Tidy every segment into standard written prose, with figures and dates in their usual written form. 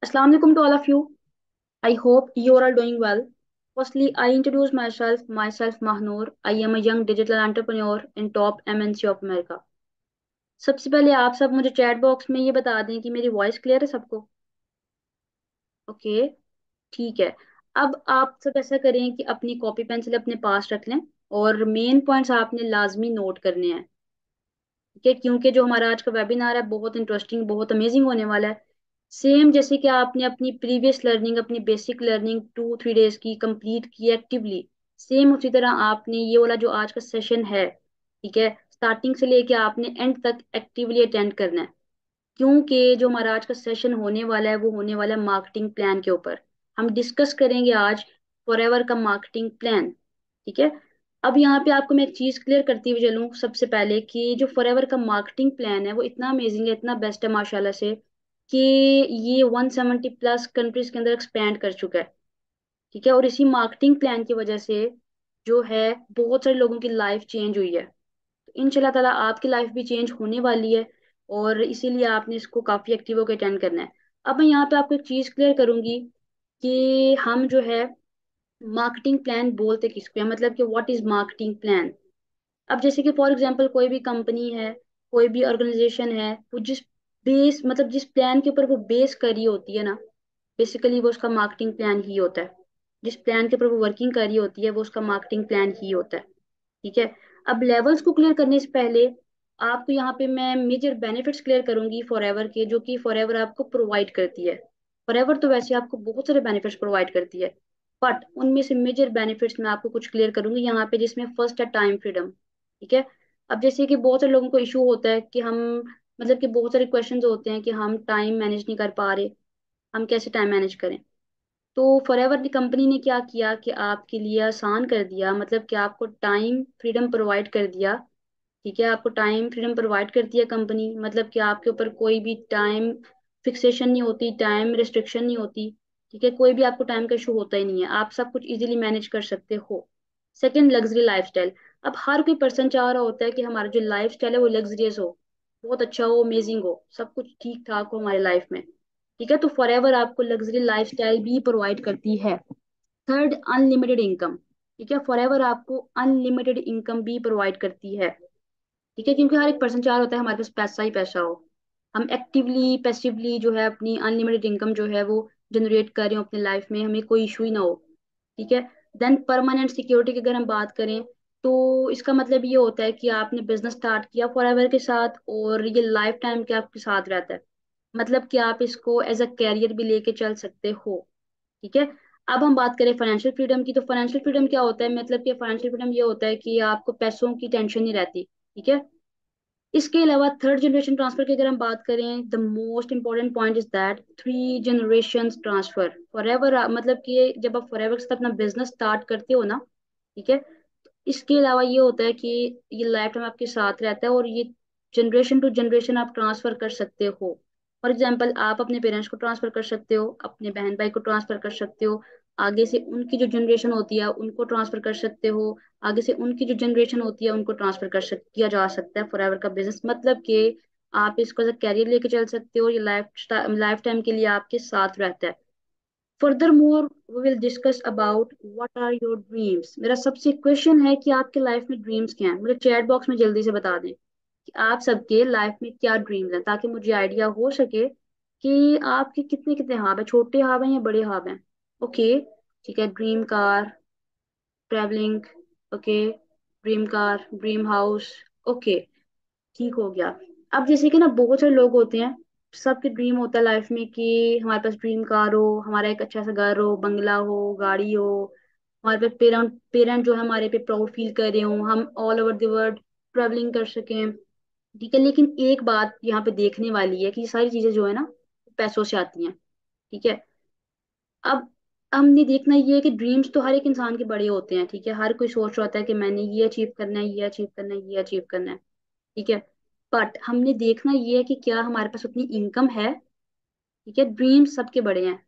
Assalamu alaikum to all of you. I hope you are all doing well. Firstly, I introduce myself Mahnoor. I am a young digital entrepreneur in top MNC of America. सबसे पहले आप सब मुझे chat box में ये बता दें कि मेरी वॉइस क्लियर है सबको। ओके, ठीक है। अब आप सब ऐसा करें कि अपनी कॉपी पेंसिल अपने पास रख लें और मेन पॉइंट्स आपने लाजमी नोट करने हैं। ठीक है, क्योंकि जो हमारा आज का वेबिनार है बहुत इंटरेस्टिंग, बहुत अमेजिंग होने वाला है। सेम जैसे कि आपने अपनी प्रीवियस लर्निंग, अपनी बेसिक लर्निंग 2-3 डेज की कंप्लीट की एक्टिवली, सेम उसी तरह आपने ये वाला जो आज का सेशन है, ठीक है, स्टार्टिंग से लेके आपने एंड तक एक्टिवली अटेंड करना है। क्योंकि जो हमारा आज का सेशन होने वाला है वो होने वाला है मार्केटिंग प्लान के ऊपर। हम डिस्कस करेंगे आज फॉरएवर का मार्केटिंग प्लान। ठीक है। अब यहाँ पे आपको मैं एक चीज क्लियर करती हुई चलूँ सबसे पहले कि जो फॉरएवर का मार्केटिंग प्लान है वो इतना अमेजिंग है, इतना बेस्ट है माशाल्लाह से, कि ये 170+ कंट्रीज के अंदर एक्सपैंड कर चुका है। ठीक है, और इसी मार्केटिंग प्लान की वजह से जो है बहुत सारे लोगों की लाइफ चेंज हुई है। तो इंशाल्लाह ताला आपकी लाइफ भी चेंज होने वाली है, और इसीलिए आपने इसको काफी एक्टिव होकर अटेंड करना है। अब मैं यहाँ पे आपको एक चीज क्लियर करूंगी कि हम जो है मार्केटिंग प्लान बोलते किसको है, मतलब कि व्हाट इज मार्केटिंग प्लान। अब जैसे कि फॉर एग्जांपल कोई भी कंपनी है, कोई भी ऑर्गेनाइजेशन है, वो जिस बेस मतलब जिस प्लान के ऊपर वो बेस कर रही होती है ना, बेसिकली वो उसका मार्केटिंग प्लान ही होता है। जिस प्लान के ऊपर वो वर्किंग कर रही होती है वो उसका मार्केटिंग प्लान ही होता है। ठीक है। अब लेवल्स को क्लियर करने से पहले आपको यहाँ पे मैं मेजर बेनिफिट्स क्लियर करूंगी फॉरएवर के, जो कि फॉरएवर आपको प्रोवाइड करती है। फॉरएवर तो वैसे आपको बहुत सारे बेनिफिट्स प्रोवाइड करती है, बट उनमें से मेजर बेनिफिट्स मैं आपको कुछ क्लियर करूंगी यहाँ पे, जिसमें फर्स्ट है टाइम फ्रीडम। ठीक है। अब जैसे कि बहुत सारे लोगों को इशू होता है कि हम, मतलब कि बहुत सारे क्वेश्चंस होते हैं कि हम टाइम मैनेज नहीं कर पा रहे, हम कैसे टाइम मैनेज करें। तो फॉरएवर की कंपनी ने क्या किया कि आपके लिए आसान कर दिया, मतलब कि आपको टाइम फ्रीडम प्रोवाइड कर दिया। ठीक है, आपको टाइम फ्रीडम प्रोवाइड करती है कंपनी, मतलब कि आपके ऊपर कोई भी टाइम फिक्सेशन नहीं होती, टाइम रिस्ट्रिक्शन नहीं होती। ठीक है, कोई भी आपको टाइम का इशू होता ही नहीं है, आप सब कुछ इजीली मैनेज कर सकते हो। Second, luxury lifestyle. अब हर कोई पर्सन चाह रहा होता है कि हमारा जो लाइफस्टाइल है वो लग्जरियस हो, बहुत अच्छा हो, अमेजिंग हो, सब कुछ ठीक ठाक हो हमारे लाइफ में। ठीक है, तो फॉरएवर आपको लग्जरी लाइफस्टाइल भी प्रोवाइड करती है। Third, unlimited income. ठीक है, फॉरएवर आपको अनलिमिटेड इनकम भी प्रोवाइड करती है। ठीक है, क्योंकि हर एक पर्सन चाह रहा होता है हमारे पास पैसा ही पैसा हो, हम एक्टिवली पैसिवली जो है अपनी अनलिमिटेड इनकम जो है वो जनरेट कर रहे हो अपनी लाइफ में, हमें कोई इशू ही ना हो। ठीक है। देन परमानेंट सिक्योरिटी की अगर हम बात करें, तो इसका मतलब ये होता है कि आपने बिजनेस स्टार्ट किया फॉरएवर के साथ और ये लाइफ टाइम के आपके साथ रहता है, मतलब कि आप इसको एज अ कैरियर भी लेके चल सकते हो। ठीक है। अब हम बात करें फाइनेंशियल फ्रीडम की, तो फाइनेंशियल फ्रीडम क्या होता है, मतलब कि फाइनेंशियल फ्रीडम ये होता है कि आपको पैसों की टेंशन नहीं रहती। ठीक है। इसके अलावा थर्ड जनरेशन ट्रांसफर की अगर हम बात करें, the most important point is that 3 generation transfer forever, मतलब कि जब आप फॉरएवर के साथ अपना बिजनेस स्टार्ट करते हो ना, ठीक है, इसके अलावा ये होता है कि ये लाइफ टाइम आपके साथ रहता है, और ये जनरेशन टू जनरेशन आप ट्रांसफर कर सकते हो। फॉर एग्जाम्पल, आप अपने पेरेंट्स को ट्रांसफर कर सकते हो, अपने बहन भाई को ट्रांसफर कर सकते हो, आगे से उनकी जो जनरेशन होती है उनको ट्रांसफर कर सकते हो, आगे से उनकी जो जनरेशन होती है उनको ट्रांसफर किया जा सकता है फॉरएवर का बिजनेस, मतलब कि आप इसको एज कैरियर लेके चल सकते हो, ये लाइफ टाइम के लिए आपके साथ रहता है। Furthermore, we will discuss about what are your dreams। मेरा सबसे क्वेश्चन है कि आपके लाइफ में ड्रीम्स क्या हैं, मुझे चैट बॉक्स में जल्दी से बता दें कि आप सबके लाइफ में क्या ड्रीम्स हैं, ताकि मुझे आइडिया हो सके कि आपके कितने कितने ख्वाब हैं, छोटे ख्वाब हैं या बड़े ख्वाब हैं। ओके, ठीक है, dream car, travelling, okay, dream car, dream house, okay, ठीक हो गया। अब जैसे कि ना बहुत सारे लोग होते हैं, सबके ड्रीम होता है लाइफ में कि हमारे पास ड्रीम कार हो, हमारा एक अच्छा सा घर हो, बंगला हो, गाड़ी हो, हमारे पास पेरेंट पेरेंट जो है हमारे पे प्राउड फील कर रहे हो, हम all over the world travelling कर सकें। ठीक है, लेकिन एक बात यहाँ पे देखने वाली है कि ये सारी चीजें जो है ना पैसों से आती हैं। ठीक है। अब हमने देखना ये है कि ड्रीम्स तो हर एक इंसान के बड़े होते हैं। ठीक है, हर कोई सोच रहा होता है कि मैंने ये अचीव करना है, ये अचीव करना है, ये अचीव करना है। ठीक है, बट हमने देखना ये है कि क्या हमारे पास उतनी इनकम है। ठीक है, ड्रीम सबके बड़े हैं,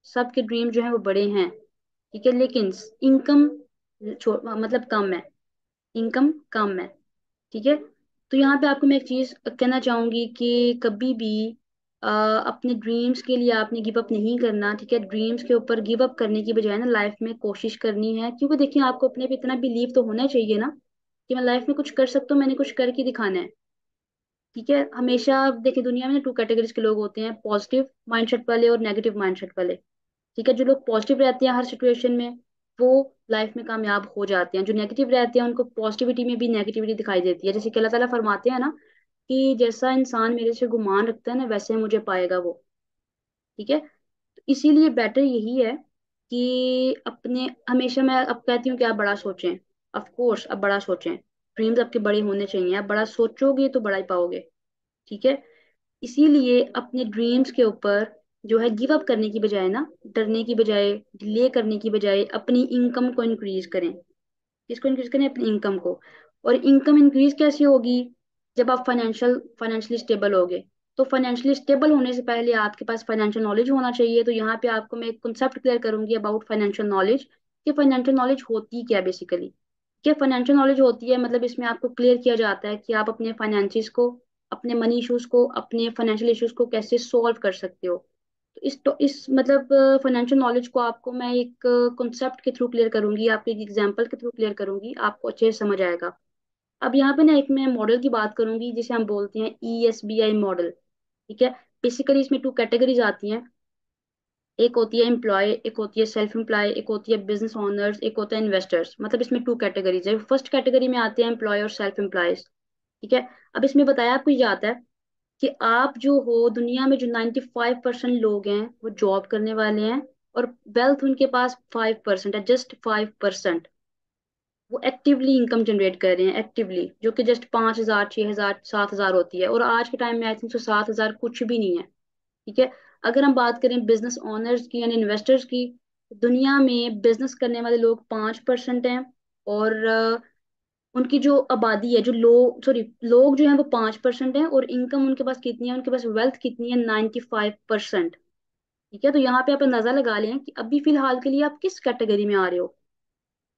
सबके ड्रीम जो है वो बड़े हैं। ठीक है, लेकिन इनकम मतलब कम है, इनकम कम है। ठीक है, तो यहाँ पे आपको मैं एक चीज कहना चाहूंगी कि कभी भी अपने ड्रीम्स के लिए आपने गिव अप नहीं करना, ठीक है। ड्रीम्स के ऊपर गिव अप करने की बजाय ना लाइफ में कोशिश करनी है, क्योंकि देखिए आपको अपने पे इतना बिलीव तो होना चाहिए ना कि मैं लाइफ में कुछ कर सकता हूँ, मैंने कुछ करके दिखाना है, ठीक है। हमेशा देखिए दुनिया में ना टू कैटेगरीज के लोग होते हैं, पॉजिटिव माइंडसेट वाले और नेगेटिव माइंडसेट वाले, ठीक है। जो लोग पॉजिटिव रहते हैं हर सिचुएशन में, वो लाइफ में कामयाब हो जाते हैं। जो नेगेटिव रहते हैं उनको पॉजिटिविटी में भी नेगेटिविटी दिखाई देती है। जैसे कि अल्लाह ताला फरमाते हैं ना कि जैसा इंसान मेरे से गुमान रखता है ना, वैसे मुझे पाएगा वो, ठीक है। तो इसीलिए बेटर यही है कि अपने, हमेशा मैं अब कहती हूँ कि आप बड़ा सोचें। ऑफ कोर्स आप बड़ा सोचें, ड्रीम्स आपके बड़े होने चाहिए, आप बड़ा सोचोगे तो बड़ा ही पाओगे, ठीक है। इसीलिए अपने ड्रीम्स के ऊपर जो है गिव अप करने की बजाय ना, डरने की बजाय, डिले करने की बजाय अपनी इनकम को इंक्रीज करें। किसको इंक्रीज करें? अपनी इनकम को। और इनकम इंक्रीज कैसे होगी? जब आप फाइनेंशियली स्टेबल होगे। तो फाइनेंशियली स्टेबल होने से पहले आपके पास फाइनेंशियल नॉलेज होना चाहिए। तो यहाँ पे आपको मैं एक कॉन्सेप्ट क्लियर करूंगी अबाउट फाइनेंशियल नॉलेज, कि फाइनेंशियल नॉलेज होती क्या बेसिकली। क्या फाइनेंशियल नॉलेज होती है, मतलब इसमें आपको क्लियर किया जाता है कि आप अपने फाइनेंसिस को, अपने मनी इश्यूज को, अपने फाइनेंशियल इश्यूज को कैसे सॉल्व कर सकते हो। तो इस मतलब फाइनेंशियल नॉलेज को आपको मैं एक कॉन्सेप्ट के थ्रू क्लियर करूंगी, आपके एक एग्जांपल के थ्रू क्लियर करूंगी, आपको अच्छे से समझ आएगा। अब यहाँ पे ना एक मैं मॉडल की बात करूंगी जिसे हम बोलते हैं ESBI मॉडल, ठीक है। बेसिकली इसमें टू कैटेगरीज आती हैं। एक होती है एम्प्लॉय, एक होती है सेल्फ एम्प्लॉय, एक होती है बिजनेस ओनर्स, एक होता है इन्वेस्टर्स। मतलब इसमें टू कैटेगरीज है। फर्स्ट कैटेगरी में आते हैं एम्प्लॉय और सेल्फ एम्प्लॉयज, ठीक है। अब इसमें बताया आपको ये जाता है कि आप जो हो, दुनिया में जो 95% लोग हैं वो जॉब करने वाले हैं, और वेल्थ उनके पास 5% है, जस्ट 5%। वो एक्टिवली इनकम जनरेट कर रहे हैं, एक्टिवली, जो कि जस्ट 5,000, 6,000, 7,000 होती है। और आज के टाइम में आई थिंक सो 7,000 कुछ भी नहीं है, ठीक है। अगर हम बात करें बिजनेस ओनर्स की यानी इन्वेस्टर्स की, दुनिया में बिजनेस करने वाले लोग 5% हैं। और उनकी जो आबादी है, जो लोग, सॉरी, लोग जो है वो 5% है, और इनकम उनके पास कितनी है, उनके पास वेल्थ कितनी है, 95%, ठीक है। तो यहाँ पे आप अंदाजा लगा लें कि अभी फिलहाल के लिए आप किस कैटेगरी में आ रहे हो।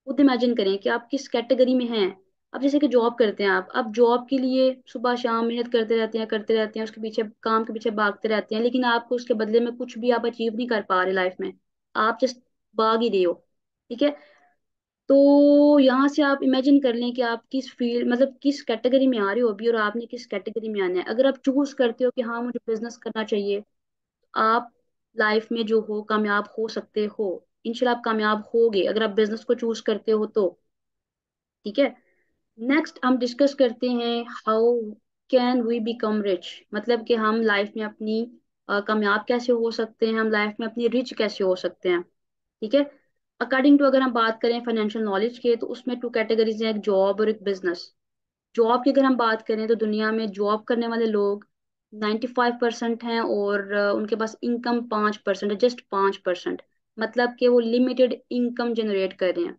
खुद इमेजिन करें कि आप किस कैटेगरी में हैं। अब जैसे कि जॉब करते हैं आप जॉब के लिए सुबह शाम मेहनत करते रहते हैं, करते रहते हैं, उसके पीछे, काम के पीछे भागते रहते हैं, लेकिन आपको उसके बदले में कुछ भी आप अचीव नहीं कर पा रहे लाइफ में। आप जस्ट भाग ही रहे हो, ठीक है। तो यहाँ से आप इमेजिन कर लें कि आप किस फील्ड, मतलब किस कैटेगरी में आ रहे हो अभी, और आपने किस कैटेगरी में आना है। अगर आप चूज करते हो कि हाँ मुझे बिजनेस करना चाहिए, आप लाइफ में जो हो कामयाब हो सकते हो। इंशाल्लाह आप कामयाब होगे अगर आप बिजनेस को चूज करते हो तो, ठीक है। नेक्स्ट हम डिस्कस करते हैं how can we become rich, मतलब कि हम लाइफ में अपनी कामयाब कैसे हो सकते हैं, हम लाइफ में अपनी रिच कैसे हो सकते हैं, ठीक है। अकॉर्डिंग टू, अगर हम बात करें फाइनेंशियल नॉलेज के, तो उसमें टू कैटेगरीज हैं, एक जॉब और एक बिजनेस। जॉब की अगर हम बात करें तो दुनिया में जॉब करने वाले लोग 95% हैं, और उनके पास इनकम 5% है, जस्ट 5%। मतलब कि वो लिमिटेड इनकम जनरेट कर रहे हैं,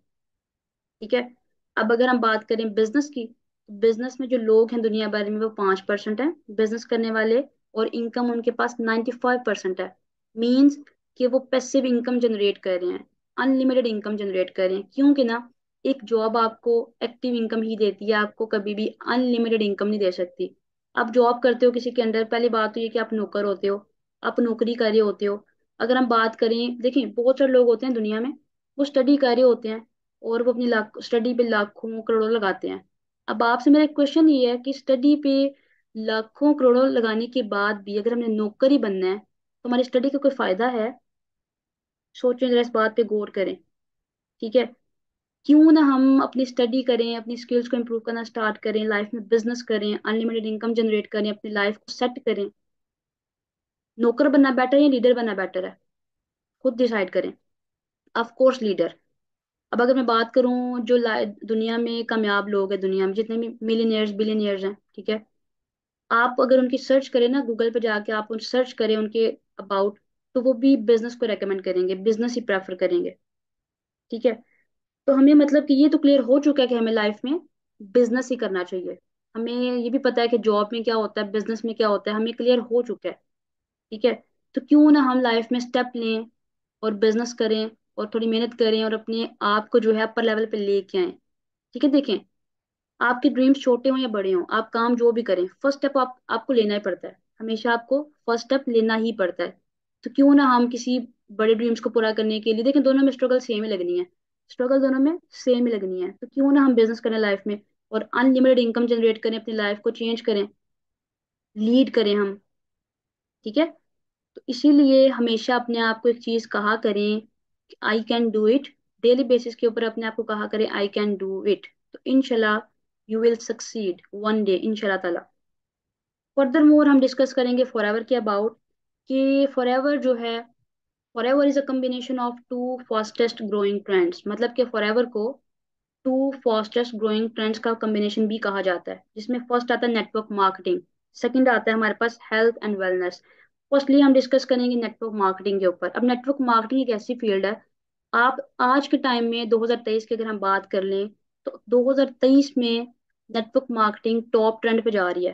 ठीक है। अब अगर हम बात करें बिजनेस की, बिजनेस में जो लोग हैं दुनिया भर में वो 5% है बिजनेस करने वाले, और इनकम उनके पास 95% है। मीन्स कि वो पैसिव इनकम जनरेट कर रहे हैं, अनलिमिटेड इनकम जनरेट कर रहे हैं। क्योंकि ना एक जॉब आपको एक्टिव इनकम ही देती है, आपको कभी भी अनलिमिटेड इनकम नहीं दे सकती। आप जॉब करते हो किसी के अंडर, पहली बात तो ये कि आप नौकर होते हो, आप नौकरी कर रहे होते हो। अगर हम बात करें, देखिए बहुत सारे लोग होते हैं दुनिया में, वो स्टडी कर रहे होते हैं, और वो अपनी लाख स्टडी पे लाखों करोड़ों लगाते हैं। अब आपसे मेरा क्वेश्चन ये है कि स्टडी पे लाखों करोड़ों लगाने के बाद भी अगर हमने नौकर ही बनना है तो हमारी स्टडी का कोई फायदा है? सोचें जरा, इस बात पे गौर करें, ठीक है। क्यों ना हम अपनी स्टडी करें, अपनी स्किल्स को इम्प्रूव करना स्टार्ट करें, लाइफ में बिजनेस करें, अनलिमिटेड इनकम जनरेट करें, अपनी लाइफ को सेट करें। नौकर बनना बेटर है या लीडर बनना बेटर है? खुद डिसाइड करें। Of course leader. अब अगर मैं बात करूं जो दुनिया में कामयाब लोग हैं, दुनिया में जितने भी मिलीनियर्स बिलीनियर्स हैं, ठीक है, आप अगर उनकी सर्च करें ना गूगल पे जाके, आप उन सर्च करें उनके अबाउट, तो वो भी बिजनेस को रेकमेंड करेंगे, बिजनेस ही प्रेफर करेंगे, ठीक है। तो हमें मतलब कि ये तो क्लियर हो चुका है कि हमें लाइफ में बिजनेस ही करना चाहिए। हमें ये भी पता है कि जॉब में क्या होता है, बिजनेस में क्या होता है, हमें क्लियर हो चुका है, ठीक है। तो क्यों ना हम लाइफ में स्टेप लें और बिजनेस करें, और थोड़ी मेहनत करें, और अपने आप को जो है अपर लेवल पे लेके आए, ठीक है। देखें, आपके ड्रीम्स छोटे हों या बड़े हों, आप काम जो भी करें, फर्स्ट स्टेप आपको लेना ही पड़ता है। हमेशा आपको फर्स्ट स्टेप लेना ही पड़ता है। तो क्यों ना हम किसी बड़े ड्रीम्स को पूरा करने के लिए, देखें दोनों में स्ट्रगल सेम ही लगनी है, स्ट्रगल दोनों में सेम ही लगनी है, तो क्यों ना हम बिजनेस करें लाइफ में और अनलिमिटेड इनकम जनरेट करें, अपनी लाइफ को चेंज करें, लीड करें हम। ठीक है। तो इसीलिए हमेशा अपने आप को एक चीज कहा करें कि I can do it. Daily basis के ऊपर अपने आप को कहा करें आई कैन डू इट। तो इनशाला you will succeed one day, इनशाला ताला। फर्दर मोर हम डिस्कस करेंगे फॉरएवर के अबाउट, कि फॉरएवर जो है, forever is a combination of two fastest growing trends. मतलब कि फॉरएवर को टू फास्टेस्ट ग्रोइंग ट्रेंड्स का कॉम्बिनेशन भी कहा जाता है, जिसमें फर्स्ट आता है नेटवर्क मार्केटिंग, सेकंड आता है हमारे पास हेल्थ एंड वेलनेस। फर्स्टली हम डिस्कस करेंगे नेटवर्क मार्केटिंग के ऊपर। अब नेटवर्क मार्केटिंग एक ऐसी फील्ड है, आप आज के टाइम में 2023 की अगर हम बात कर लें, तो 2023 में नेटवर्क मार्केटिंग टॉप ट्रेंड पे जा रही है।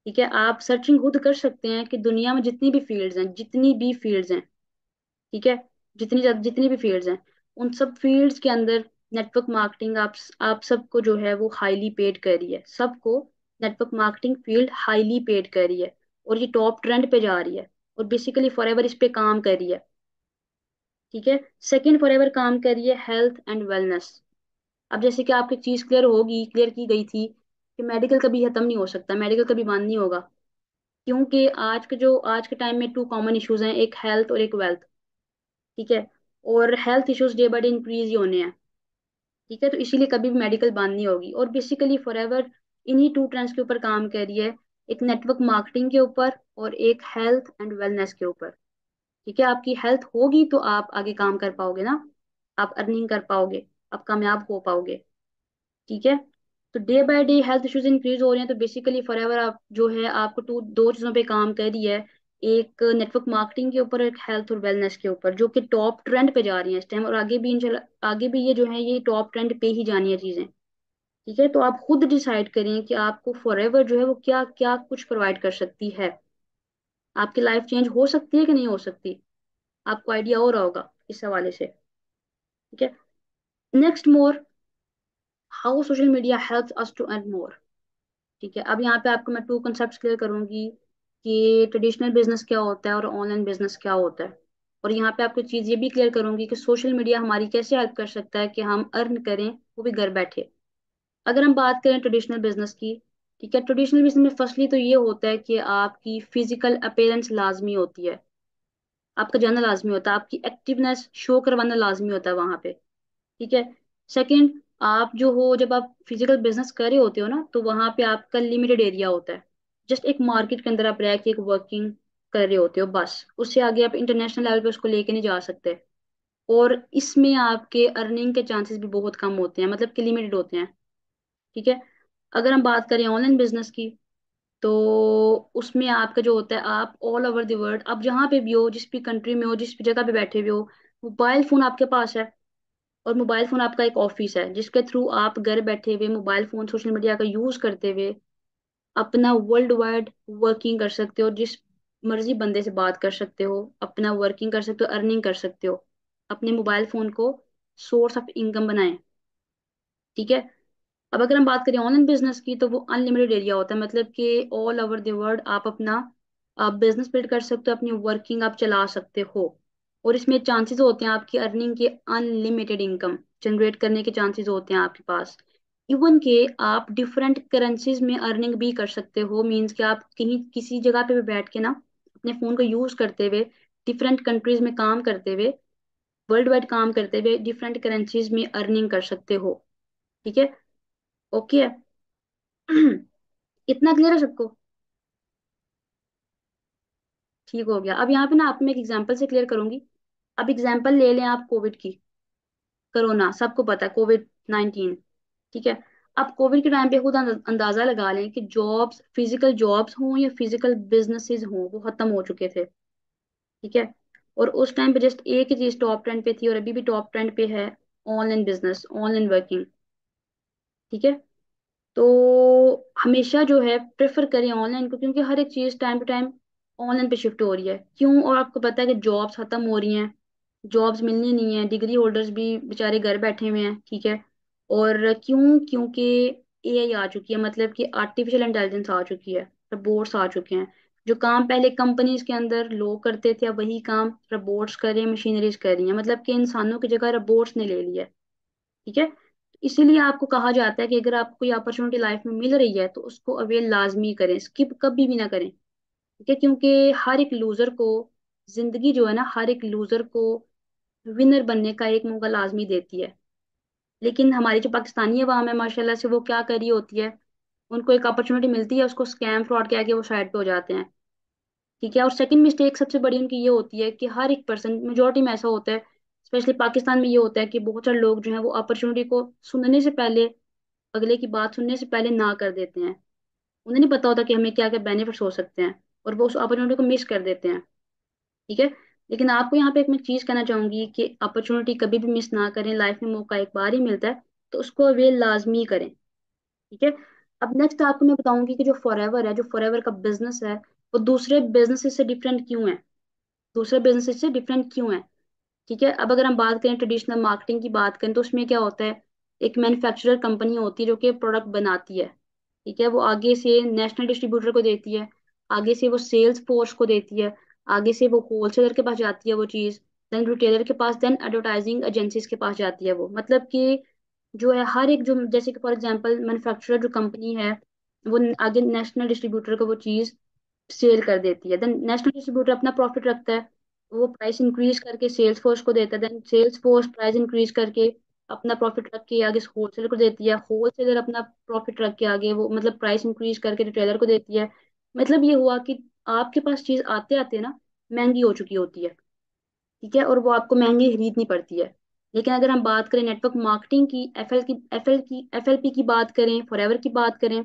ठीक है, आप सर्चिंग खुद कर सकते हैं कि दुनिया में जितनी भी फील्ड्स हैं, जितनी भी फील्ड्स हैं, ठीक है, जितनी भी फील्ड्स हैं, उन सब फील्ड्स के अंदर नेटवर्क मार्केटिंग आप सबको जो है वो हाईली पेड कर रही है, सबको network marketing field highly paid कर रही है, और ये टॉप ट्रेंड पे जा रही है, और बेसिकली फॉरएवर इस पे काम कर रही है। ठीक है। सेकंड, फॉरएवर काम कर रही है हेल्थ एंड वेलनेस। अब जैसे कि आपकी चीज क्लियर की गई थी कि मेडिकल कभी खत्म नहीं हो सकता, मेडिकल कभी बंद नहीं होगा, क्योंकि आज के टाइम में टू कॉमन इश्यूज हैं, एक हेल्थ और एक वेल्थ। ठीक है। और health issues day by day increase ही होने हैं। ठीक है, तो इसीलिए कभी भी मेडिकल बंद नहीं होगी, और बेसिकली फॉरएवर इन्हीं टू ट्रेंड्स के ऊपर काम कर रही है, एक नेटवर्क मार्केटिंग के ऊपर और एक हेल्थ एंड वेलनेस के ऊपर। ठीक है, आपकी हेल्थ होगी तो आप आगे काम कर पाओगे ना, आप अर्निंग कर पाओगे, आप कामयाब हो पाओगे। ठीक है। तो day by day health issues increase हो रहे हैं, तो बेसिकली फॉरएवर आप जो है आपको दो चीजों पे काम कर रही है, एक नेटवर्क मार्केटिंग के ऊपर, एक हेल्थ और वेलनेस के ऊपर, जो कि टॉप ट्रेंड पे जा रही है इस टाइम, और आगे भी इंशाल्लाह आगे भी ये जो है ये टॉप ट्रेंड पे ही जानी है चीजें। ठीक है, तो आप खुद डिसाइड करें कि आपको फॉरएवर जो है वो क्या क्या कुछ प्रोवाइड कर सकती है, आपकी लाइफ चेंज हो सकती है कि नहीं हो सकती, आपको आइडिया हो रहा होगा इस हवाले से। ठीक है। Next more, how social media helps us to earn more. ठीक है, अब यहाँ पे आपको मैं टू कंसेप्ट क्लियर करूंगी कि ट्रेडिशनल बिजनेस क्या होता है और ऑनलाइन बिजनेस क्या होता है, और यहाँ पे आपको चीज ये भी क्लियर करूंगी कि सोशल मीडिया हमारी कैसे हेल्प कर सकता है कि हम अर्न करें, वो भी घर बैठे। अगर हम बात करें ट्रेडिशनल बिजनेस की, ठीक है, ट्रेडिशनल बिजनेस में फर्स्टली तो ये होता है कि आपकी फिजिकल अपेयरेंस लाजमी होती है, आपका जाना लाजमी होता है, आपकी एक्टिवनेस शो करवाना लाजमी होता है वहां पे। ठीक है। सेकंड, आप जो हो, जब आप फिजिकल बिजनेस कर रहे होते हो ना, तो वहां पे आपका लिमिटेड एरिया होता है, जस्ट एक मार्केट के अंदर आप रह के एक वर्किंग कर रहे होते हो बस, उससे आगे आप इंटरनेशनल लेवल पे उसको लेके नहीं जा सकते। और इसमें आपके अर्निंग के चांसेस भी बहुत कम होते हैं, मतलब कि लिमिटेड होते हैं। ठीक है। अगर हम बात करें ऑनलाइन बिजनेस की, तो उसमें आपका जो होता है, आप ऑल ओवर द वर्ल्ड, आप जहाँ पे भी हो, जिस भी कंट्री में हो, जिस भी जगह पे बैठे हुए हो, मोबाइल फोन आपके पास है, और मोबाइल फोन आपका एक ऑफिस है, जिसके थ्रू आप घर बैठे हुए मोबाइल फोन सोशल मीडिया का यूज करते हुए अपना वर्ल्ड वाइड वर्किंग कर सकते हो, जिस मर्जी बंदे से बात कर सकते हो, अपना वर्किंग कर सकते हो, अर्निंग कर सकते हो, अपने मोबाइल फोन को सोर्स ऑफ इनकम बनाएं। ठीक है। अब अगर हम बात करें ऑनलाइन बिजनेस की, तो वो अनलिमिटेड एरिया होता है, मतलब कि ऑल ओवर द वर्ल्ड आप अपना बिजनेस बिल्ड कर सकते हो, अपनी वर्किंग आप चला सकते हो, और इसमें चांसेस होते हैं आपकी अर्निंग के, अनलिमिटेड इनकम जनरेट करने के चांसेस होते हैं आपके पास। इवन के आप डिफरेंट करेंसीज में अर्निंग भी कर सकते हो, मींस कि आप कहीं किसी जगह पे भी बैठ के ना, अपने फोन को यूज करते हुए, डिफरेंट कंट्रीज में काम करते हुए, वर्ल्ड वाइड काम करते हुए डिफरेंट करेंसीज में अर्निंग कर सकते हो। ठीक है। ओके है। इतना क्लियर है सबको? ठीक हो गया। अब यहाँ पे ना आपको मैं एक एग्जांपल से क्लियर करूंगी। अब एग्जांपल ले लें आप कोविड की, कोरोना सबको पता है, कोविड 19। ठीक है। अब कोविड के टाइम पे खुद अंदाजा लगा लें कि जॉब्स, फिजिकल जॉब्स हों या फिजिकल बिजनेसेस हों, वो खत्म हो चुके थे। ठीक है। और उस टाइम पे जस्ट एक ही चीज टॉप ट्रेंड पे थी, और अभी भी टॉप ट्रेंड पे है, ऑनलाइन बिजनेस, ऑनलाइन वर्किंग। ठीक है। तो हमेशा जो है प्रेफर करें ऑनलाइन को, क्योंकि हर एक चीज टाइम टू टाइम ऑनलाइन पे शिफ्ट हो रही है। क्यों? और आपको पता है कि जॉब्स खत्म हो रही हैं, जॉब्स मिलनी नहीं है, डिग्री होल्डर्स भी बेचारे घर बैठे हुए हैं। ठीक है। और क्यों? क्योंकि एआई आ चुकी है, मतलब कि आर्टिफिशियल इंटेलिजेंस आ चुकी है, रोबोट्स आ चुके हैं। जो काम पहले कंपनीज के अंदर लोग करते थे, अब वही काम रोबोट्स कर रहे हैं, मशीनरीज कर रही हैं, मतलब कि इंसानों की जगह रोबोट्स ने ले लिया है। ठीक है। इसीलिए आपको कहा जाता है कि अगर आपको कोई अपॉर्चुनिटी लाइफ में मिल रही है तो उसको अवेल लाजमी करें, स्किप कभी भी ना करें। ठीक है, क्योंकि हर एक लूजर को जिंदगी जो है ना, हर एक लूजर को विनर बनने का एक मौका लाजमी देती है। लेकिन हमारी जो पाकिस्तानी अवाम है माशाल्लाह से, वो क्या कर रही होती है, उनको एक अपॉर्चुनिटी मिलती है, उसको स्कैम फ्रॉड के आगे वो साइड पे हो जाते हैं। ठीक है। और सेकंड मिस्टेक सबसे बड़ी उनकी ये होती है कि हर एक पर्सन, मेजोरिटी में ऐसा होता है, स्पेशली पाकिस्तान में ये होता है कि बहुत सारे लोग जो हैं वो अपॉर्चुनिटी को सुनने से पहले, अगले की बात सुनने से पहले ना कर देते हैं। उन्हें नहीं पता होता कि हमें क्या क्या बेनिफिट्स हो सकते हैं, और वो उस अपॉर्चुनिटी को मिस कर देते हैं। ठीक है। लेकिन आपको यहाँ पे एक मैं चीज कहना चाहूंगी कि अपॉर्चुनिटी कभी भी मिस ना करें, लाइफ में मौका एक बार ही मिलता है, तो उसको अवेल लाजमी करें। ठीक है। अब नेक्स्ट आपको मैं बताऊंगी कि जो फॉरएवर है, जो फॉरएवर का बिजनेस है, वो दूसरे बिजनेस से डिफरेंट क्यों है, दूसरे बिजनेस से डिफरेंट क्यों है। ठीक है। अब अगर हम बात करें ट्रेडिशनल मार्केटिंग की बात करें, तो उसमें क्या होता है, एक मैन्युफैक्चरर कंपनी होती है जो कि प्रोडक्ट बनाती है। ठीक है। वो आगे से नेशनल डिस्ट्रीब्यूटर को देती है, आगे से वो सेल्स फोर्स को देती है, आगे से वो होलसेलर के पास जाती है वो चीज़, देन रिटेलर के पास, देन एडवर्टाइजिंग एजेंसीज के पास जाती है वो। मतलब कि जो है हर एक, जो जैसे कि फॉर एग्जांपल मैन्युफैक्चरर जो कंपनी है, वो आगे नेशनल डिस्ट्रीब्यूटर को वो चीज़ सेल कर देती है, देन नेशनल डिस्ट्रीब्यूटर अपना प्रॉफिट रखता है, वो प्राइस इंक्रीज करके सेल्स फोर्स को देता है, then sales force price increase करके अपना प्रॉफिट रख के आगे होलसेलर को देती है, होलसेलर अपना प्रॉफिट रख के आगे वो मतलब प्राइस इंक्रीज करके रिटेलर को देती है। मतलब ये हुआ कि आपके पास चीज आते आते ना महंगी हो चुकी होती है। ठीक है। और वो आपको महंगी खरीदनी पड़ती है। लेकिन अगर हम बात करें नेटवर्क मार्केटिंग की, एफ एल पी की बात करें, फॉरएवर की बात करें,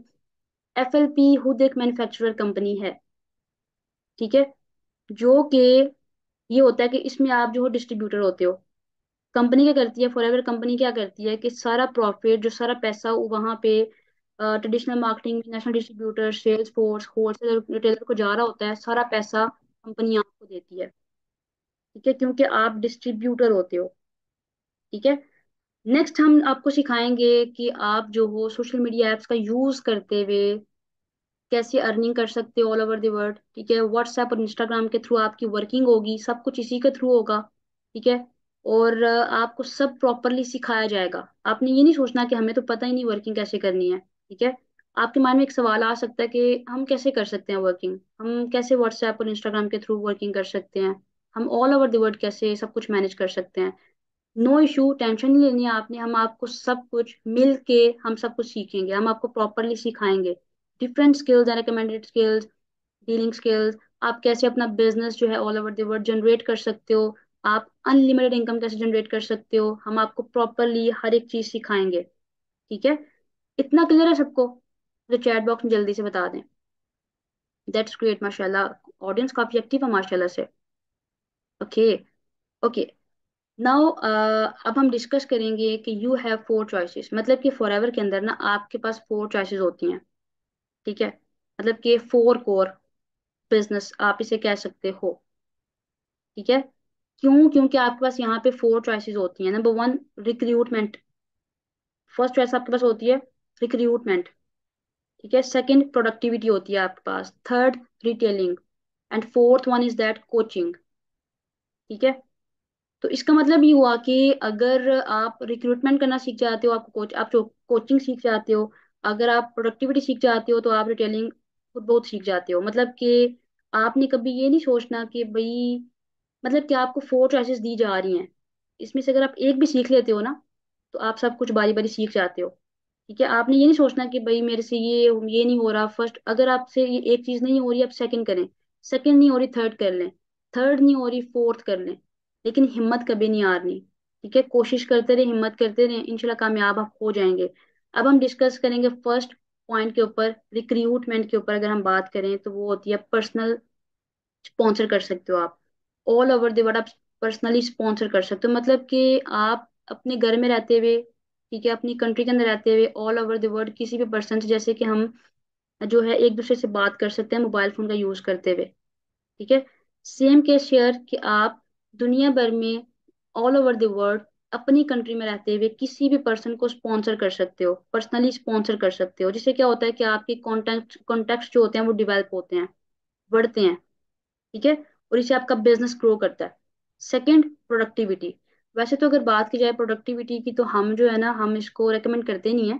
एफ एल पी खुद एक मैन्युफैक्चरर कंपनी है। ठीक है। जो कि ये होता है कि इसमें आप जो हो डिस्ट्रीब्यूटर होते हो। कंपनी क्या करती है, फॉरएवर कंपनी क्या करती है कि सारा प्रॉफिट, जो सारा पैसा वहां पे traditional marketing, national distributor, sales force, wholesaler, retailer को जा रहा होता है, सारा पैसा कंपनी आपको देती है। ठीक है, क्योंकि आप डिस्ट्रीब्यूटर होते हो। ठीक है। नेक्स्ट हम आपको सिखाएंगे कि आप जो हो सोशल मीडिया एप्स का यूज करते हुए कैसे अर्निंग कर सकते हो ऑल ओवर द वर्ल्ड। ठीक है। व्हाट्सएप और इंस्टाग्राम के थ्रू आपकी वर्किंग होगी, सब कुछ इसी के थ्रू होगा। ठीक है। और आपको सब प्रॉपरली सिखाया जाएगा। आपने ये नहीं सोचना कि हमें तो पता ही नहीं वर्किंग कैसे करनी है। ठीक है। आपके मन में एक सवाल आ सकता है कि हम कैसे कर सकते हैं वर्किंग, हम कैसे व्हाट्सएप और इंस्टाग्राम के थ्रू वर्किंग कर सकते हैं, हम ऑल ओवर द वर्ल्ड कैसे सब कुछ मैनेज कर सकते हैं। नो इशू, टेंशन नहीं लेनी है आपने, हम आपको सब कुछ मिल के हम सब कुछ सीखेंगे, हम आपको प्रॉपरली सिखाएंगे। Different skills and recommended skills, dealing skills, आप कैसे अपना बिजनेस जो है all over the world generate कर सकते हो, आप अनलिमिटेड इनकम कैसे जनरेट कर सकते हो, हम आपको प्रॉपरली हर एक चीज सिखाएंगे। ठीक है। इतना क्लियर है सबको? तो चैट बॉक्स में जल्दी से बता दें। दैट्स ग्रेट, माशाल्लाह ऑडियंस काफी एक्टिव है माशाल्लाह से। ओके। ओके। नाउ अब हम डिस्कस करेंगे कि यू हैव फोर चॉइसेस, मतलब कि फॉरएवर के अंदर ना आपके पास फोर चॉइसेस होती हैं। ठीक है। मतलब कि फोर कोर बिजनेस आप इसे कह सकते हो। ठीक है। क्यों? क्योंकि आपके पास यहाँ पे फोर चॉइसेस होती हैं। Number one, recruitment. First choice आपके पास होती है रिक्रूटमेंट। ठीक है। सेकंड, प्रोडक्टिविटी होती है आपके पास। Third, retailing. And fourth one is that coaching. ठीक है। तो इसका मतलब ये हुआ कि अगर आप रिक्रूटमेंट करना सीख जाते हो, आप कोचिंग सीख जाते हो, अगर आप प्रोडक्टिविटी सीख जाते हो, तो आप रिटेलिंग खुद बहुत सीख जाते हो। मतलब कि आपने कभी ये नहीं सोचना कि भाई, मतलब कि आपको फोर चॉइसेस दी जा रही हैं, इसमें से अगर आप एक भी सीख लेते हो ना, तो आप सब कुछ बारी बारी सीख जाते हो। ठीक है। आपने ये नहीं सोचना कि भाई मेरे से ये नहीं हो रहा फर्स्ट, अगर आपसे ये एक चीज नहीं हो रही आप सेकंड करें, सेकंड नहीं हो रही थर्ड कर लें, थर्ड नहीं हो रही फोर्थ कर लें। लेकिन हिम्मत कभी नहीं हारनी। ठीक है। कोशिश करते रहे, हिम्मत करते रहे, इंशाल्लाह कामयाब आप हो जाएंगे। अब हम डिस्कस करेंगे फर्स्ट पॉइंट के ऊपर, रिक्रूटमेंट के ऊपर अगर हम बात करें तो वो होती है पर्सनल स्पॉन्सर कर सकते हो आप। ऑल ओवर द वर्ल्ड आप पर्सनली स्पॉन्सर कर सकते हो, मतलब कि आप अपने घर में रहते हुए, ठीक है, अपनी कंट्री के अंदर रहते हुए ऑल ओवर द वर्ल्ड किसी भी पर्सन से, जैसे कि हम जो है एक दूसरे से बात कर सकते हैं मोबाइल फोन का यूज करते हुए। ठीक है। सेम केस शेयर कि आप दुनिया भर में ऑल ओवर द वर्ल्ड अपनी कंट्री में रहते हुए किसी भी पर्सन को स्पॉन्सर कर सकते हो, पर्सनली स्पॉन्सर कर सकते हो, जिससे क्या होता है कि आपके कॉन्टेक्ट कॉन्टेक्ट जो होते हैं वो डिवेल्प होते हैं, बढ़ते हैं। ठीक है, और इससे आपका बिजनेस ग्रो करता है। Second, productivity. वैसे तो अगर बात की जाए प्रोडक्टिविटी की, तो हम जो है ना, हम इसको रेकमेंड करते नहीं है,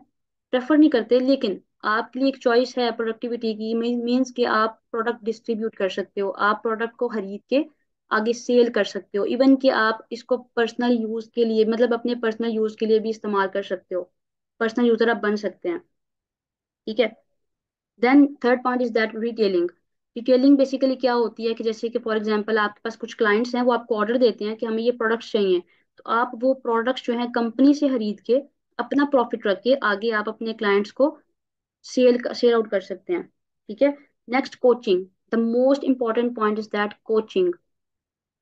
प्रेफर नहीं करते, लेकिन आपके लिए एक चॉइस है प्रोडक्टिविटी की। मीन्स कि आप प्रोडक्ट डिस्ट्रीब्यूट कर सकते हो, आप प्रोडक्ट को खरीद के आगे सेल कर सकते हो, इवन कि आप इसको पर्सनल यूज के लिए, मतलब अपने पर्सनल यूज के लिए भी इस्तेमाल कर सकते हो, पर्सनल यूजर आप बन सकते हैं। ठीक है। Then third point is that retailing. Retailing basically क्या होती है कि जैसे कि फॉर एग्जांपल आपके पास कुछ क्लाइंट्स हैं, वो आपको ऑर्डर देते हैं कि हमें ये प्रोडक्ट्स चाहिए, तो आप वो प्रोडक्ट्स जो है कंपनी से खरीद के अपना प्रॉफिट रख के आगे आप अपने क्लाइंट्स को सेल आउट कर सकते हैं। ठीक है। Next, coaching. The most important point is that coaching.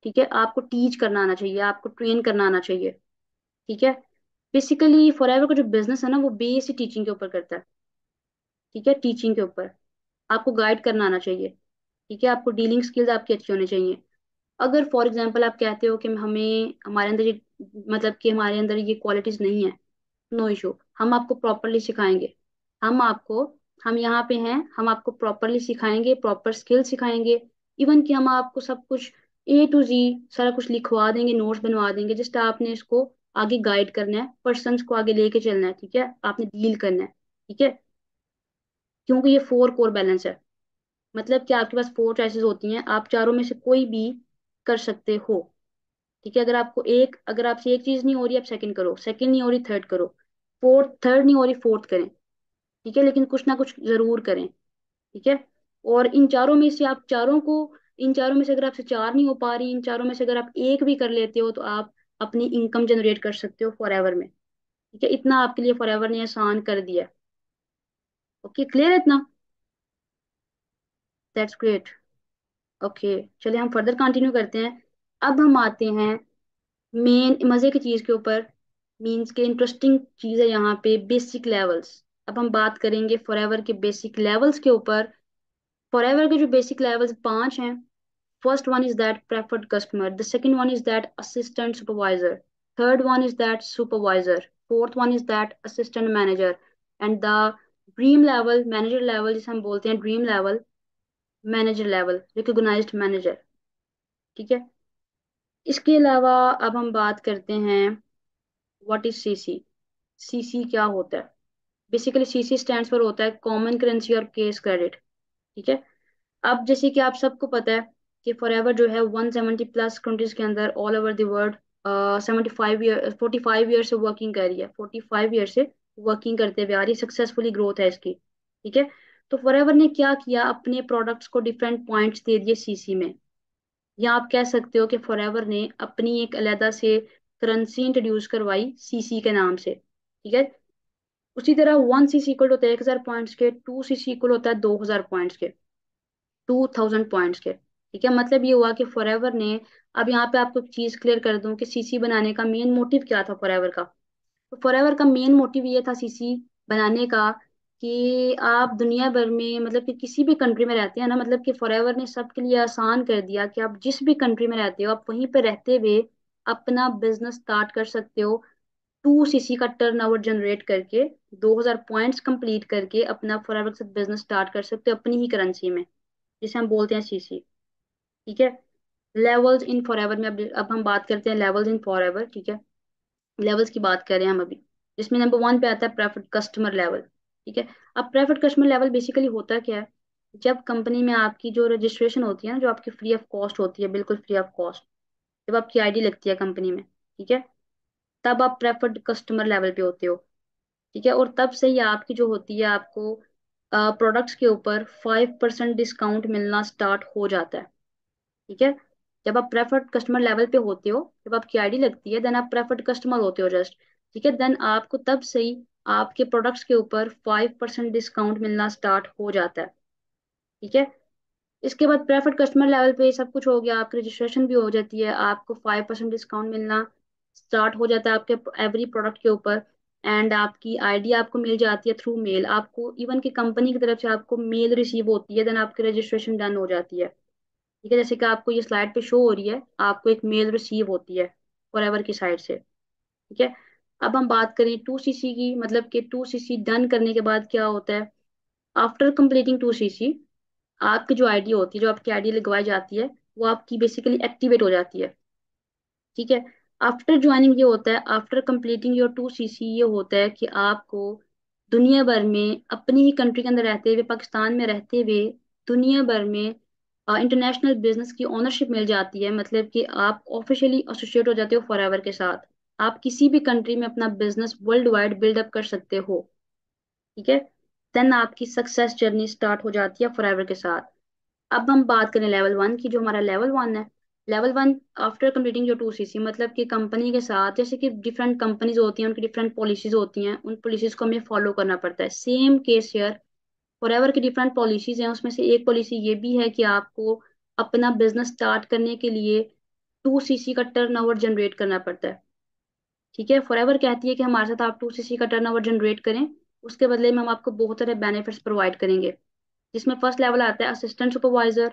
ठीक है, आपको टीच करना आना चाहिए, आपको ट्रेन करना आना चाहिए। ठीक है। बेसिकली फॉरएवर का जो बिजनेस है ना, वो बेस ही टीचिंग के ऊपर करता है। ठीक है, टीचिंग के ऊपर आपको गाइड करना आना चाहिए। ठीक है, आपको डीलिंग स्किल्स आपकी अच्छी होनी चाहिए। अगर फॉर एग्जांपल आप कहते हो कि हमें हमारे अंदर ये, मतलब कि हमारे अंदर ये क्वालिटीज नहीं है, नो इशू, हम आपको प्रॉपरली सिखाएंगे। हम आपको, हम यहाँ पे हैं, हम आपको प्रॉपरली सिखाएंगे, प्रॉपर स्किल सिखाएंगे। इवन कि हम आपको सब कुछ A to Z सारा कुछ लिखवा देंगे, नोट्स बनवा देंगे, जस्ट आपने इसको आगे गाइड करना है, पर्सन्स को आगे लेके चलना है। ठीक है, आपने डील करना है। ठीक है, क्योंकि ये 4 कोर बैलेंस है, मतलब कि आपके पास 4 चॉइसेस होती हैं, आप चारों में से कोई भी कर सकते हो। ठीक है, अगर आपसे एक चीज नहीं हो रही, आप सेकंड करो, सेकंड नहीं हो रही थर्ड करो, थर्ड नहीं हो रही फोर्थ करें। ठीक है, लेकिन कुछ ना कुछ जरूर करें। ठीक है। और इन चारों में से अगर आपसे चार नहीं हो पा रही, इन चारों में से अगर आप एक भी कर लेते हो, तो आप अपनी इनकम जनरेट कर सकते हो फॉरएवर में। ठीक है, इतना आपके लिए फॉरएवर ने आसान कर दिया। ओके, क्लियर है इतना? That's great. ओके, चलिए हम फर्दर कंटिन्यू करते हैं। अब हम आते हैं मेन मजे की चीज के ऊपर, मीन्स के इंटरेस्टिंग चीज है यहाँ पे, बेसिक लेवल्स। अब हम बात करेंगे फॉरएवर के बेसिक लेवल्स के ऊपर। फॉरएवर के जो बेसिक लेवल्स 5 हैं। First one is that preferred customer, the second one is that assistant supervisor, third one is that supervisor, fourth one is that assistant manager, and the dream level, manager level जिसे हम बोलते हैं dream level, manager level, recognised manager. ठीक है। इसके अलावा अब हम बात करते हैं व्हाट इज सीसी। सीसी क्या होता है? बेसिकली सीसी स्टैंड्स फॉर होता है कॉमन करेंसी और केस क्रेडिट। ठीक है। अब जैसे कि आप सबको पता है कि फॉरएवर जो है 170+ कंट्रीज के अंदर all over the world 45 year से वर्किंग कर रही है, 45 ईयर से वर्किंग करते हुए आ रही है, सक्सेसफुली ग्रोथ है इसकी। ठीक है। तो फॉरएवर ने क्या किया, अपने प्रोडक्ट्स को डिफरेंट पॉइंट्स दे दिए सीसी में, या आप कह सकते हो कि फॉरएवर ने अपनी एक अलग से करेंसी इंट्रोड्यूस करवाई सीसी के नाम से। ठीक है। उसी तरह 1 सीसी इक्वल होता है 1000 पॉइंट्स के, 2 सीसी इक्वल होता है 2000 पॉइंट्स के, 2000 पॉइंट्स के। ठीक है, मतलब ये हुआ कि फॉरएवर ने, अब यहाँ पे आपको एक चीज क्लियर कर दूं कि सीसी बनाने का मेन मोटिव क्या था फॉरएवर का। तो फॉरएवर का मेन मोटिव ये था सीसी बनाने का, कि आप दुनिया भर में, मतलब कि किसी भी कंट्री में रहते हैं ना, मतलब कि फॉरएवर ने सबके लिए आसान कर दिया कि आप जिस भी कंट्री में रहते हो, आप वहीं पे रहते हुए अपना बिजनेस स्टार्ट कर सकते हो, 2 सीसी का टर्नओवर जनरेट करके, 2000 पॉइंट्स कंप्लीट करके अपना फॉरएवर के साथ बिजनेस स्टार्ट कर सकते हो अपनी ही करेंसी में, जिसे हम बोलते हैं सीसी। ठीक है। लेवल्स इन फॉरएवर में, अब हम बात करते हैं लेवल्स इन फॉरएवर। ठीक है, लेवल्स की बात कर रहे हैं हम अभी, जिसमें नंबर 1 पे आता है प्रेफर्ड कस्टमर लेवल। ठीक है। अब प्रेफर्ड कस्टमर लेवल बेसिकली होता क्या है, जब कंपनी में आपकी जो रजिस्ट्रेशन होती है ना, जो आपकी फ्री ऑफ कॉस्ट होती है, बिल्कुल फ्री ऑफ कॉस्ट, जब आपकी आईडी लगती है कंपनी में, ठीक है, तब आप प्रेफर्ड कस्टमर लेवल पे होते हो। ठीक है, और तब से ही आपकी जो होती है, आपको प्रोडक्ट्स के ऊपर 5% डिस्काउंट मिलना स्टार्ट हो जाता है। ठीक है, जब आप प्रेफर्ड कस्टमर लेवल पे होते हो, जब आपकी आईडी लगती है, देन आप प्रेफर्ड कस्टमर होते हो जस्ट। ठीक है, देन आपको तब से ही आपके प्रोडक्ट्स के ऊपर 5% डिस्काउंट मिलना स्टार्ट हो जाता है। ठीक है। इसके बाद प्रेफर्ड कस्टमर लेवल पे सब कुछ हो गया, आपकी रजिस्ट्रेशन भी हो जाती है, आपको 5% डिस्काउंट मिलना स्टार्ट हो जाता है आपके एवरी प्रोडक्ट के ऊपर, एंड आपकी आईडी आपको मिल जाती है थ्रू मेल, आपको इवन की कंपनी की तरफ से आपको मेल रिसीव होती है, देन आपकी रजिस्ट्रेशन डन हो जाती है। ठीक है, जैसे कि आपको ये स्लाइड पे शो हो रही है, आपको एक मेल रिसीव होती है फॉरएवर की साइड से। ठीक है। अब हम बात करें 2 सीसी की, मतलब कि 2 सीसी डन करने के बाद क्या होता है, आफ्टर कंप्लीटिंग 2 सीसी आपकी जो आईडी होती है, जो आपकी आईडी लगवाई जाती है, वो आपकी बेसिकली एक्टिवेट हो जाती है। ठीक है। आफ्टर ज्वाइनिंग ये होता है, आफ्टर कंप्लीटिंग योर 2 CC, ये होता है कि आपको दुनिया भर में, अपनी ही कंट्री के अंदर रहते हुए, पाकिस्तान में रहते हुए, दुनिया भर में इंटरनेशनल बिजनेस की ओनरशिप मिल जाती है। मतलब कि आप ऑफिशियली एसोसिएट हो जाते हो फॉरएवर के साथ। आप किसी भी कंट्री में अपना बिजनेस वर्ल्ड वाइड बिल्डअप कर सकते हो। ठीक है। देन आपकी सक्सेस जर्नी स्टार्ट हो जाती है फॉरएवर के साथ। अब हम बात करें लेवल 1 की। जो हमारा लेवल 1 है, level 1 after completing your 2 CC, मतलब कि कंपनी के साथ, जैसे कि डिफरेंट कंपनीज होती हैं, उनकी डिफरेंट पॉलिसीज होती हैं, उन पॉलिसीज को हमें फॉलो करना पड़ता है। सेम केस हियर, फॉरएवर की डिफरेंट पॉलिसीज हैं, उसमें से एक पॉलिसी ये भी है कि आपको अपना बिजनेस स्टार्ट करने के लिए 2 CC का टर्नओवर जनरेट करना पड़ता है। ठीक है। फॉरएवर कहती है कि हमारे साथ आप 2 CC का टर्नओवर जनरेट करें, उसके बदले में हम आपको बहुत सारे बेनिफिट्स प्रोवाइड करेंगे। जिसमें फर्स्ट लेवल आता है असिस्टेंट सुपरवाइजर।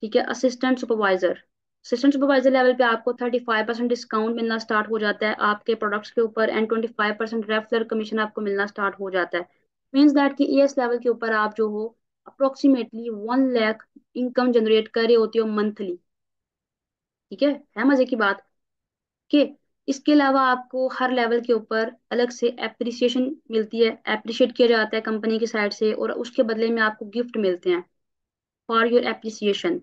ठीक है। असिस्टेंट सुपरवाइजर लेवल पे आपको 35% डिस्काउंट मिलना स्टार्ट हो जाता है आपके प्रोडक्ट्स के ऊपर, एंड 25% रेफरल कमीशन आपको मिलना स्टार्ट हो जाता है। मीन्स दैट कि एस लेवल के ऊपर आप जो हो, अप्रोक्सीमेटली 1 लाख इनकम जनरेट कर रहे होते हो मंथली। ठीक है मजे की बात कि इसके अलावा आपको हर लेवल के ऊपर अलग से एप्रिसिएशन मिलती है, एप्रिशिएट किया जाता है कंपनी की साइड से, और उसके बदले में आपको गिफ्ट मिलते हैं फॉर योर एप्रिसिएशन।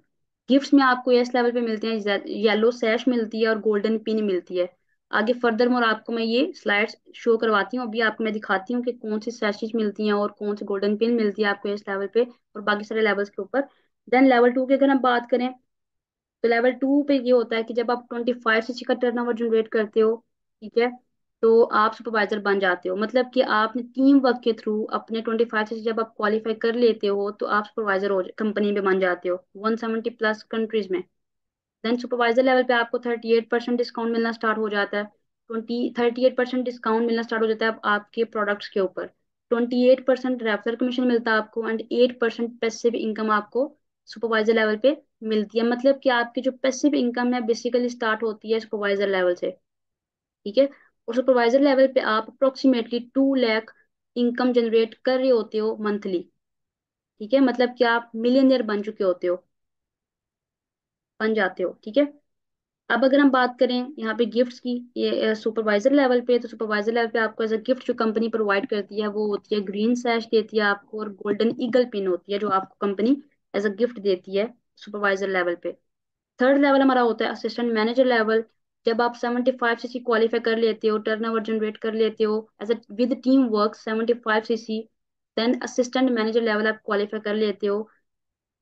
गिफ्ट्स में आपको एस लेवल पे मिलते हैं, येलो सैश मिलती है और गोल्डन पिन मिलती है। आगे फर्दर मोर आपको मैं ये स्लाइड्स शो करवाती हूँ, अभी आपको मैं दिखाती हूँ कि कौन सी सैशेज मिलती हैं और कौन सी गोल्डन पिन मिलती है आपको इस लेवल पे और बाकी सारे लेवल्स के ऊपर। देन लेवल 2 की अगर हम बात करें, तो लेवल 2 पे ये होता है कि जब आप 25 CC का टर्नओवर जनरेट करते हो, ठीक है, तो आप सुपरवाइजर बन जाते हो। मतलब कि आपने टीम वर्क के थ्रू अपने 25 से जब आप क्वालिफाई कर लेते हो, तो आप सुपरवाइजर हो कंपनी में बन जाते हो 170+ कंट्रीज में। देन सुपरवाइजर लेवल पे आपको 38% डिस्काउंट मिलना स्टार्ट हो जाता है। 38% डिस्काउंट मिलना स्टार्ट हो जाता है अब आपके प्रोडक्ट्स के ऊपर। 28% रेफरल कमीशन मिलता है आपको, एंड 8% पैसिव इनकम आपको सुपरवाइजर लेवल पे मिलती है। मतलब कि आपकी जो पैसिव इनकम है बेसिकली स्टार्ट होती है सुपरवाइजर लेवल से। ठीक है। और सुपरवाइजर लेवल पे आप अप्रोक्सीमेटली 2 लाख इनकम जनरेट कर रहे होते हो मंथली। ठीक है। मतलब कि आप मिलियनियर बन चुके होते हो, बन जाते हो। ठीक है। अब अगर हम बात करें यहाँ पे गिफ्ट्स की, ये सुपरवाइजर लेवल पे, तो सुपरवाइजर लेवल पे आपको एज अ गिफ्ट जो कंपनी प्रोवाइड करती है वो होती है ग्रीन सैश देती है आपको, और गोल्डन ईगल पिन होती है जो आपको कंपनी एज अ गिफ्ट देती है सुपरवाइजर लेवल पे। थर्ड लेवल हमारा होता है असिस्टेंट मैनेजर लेवल। जब आप 75 CC क्वालिफाई कर लेते हो, टर्नओवर जनरेट कर लेते हो as a with team work 75 CC, then assistant manager level आप क्वालिफाई कर लेते हो।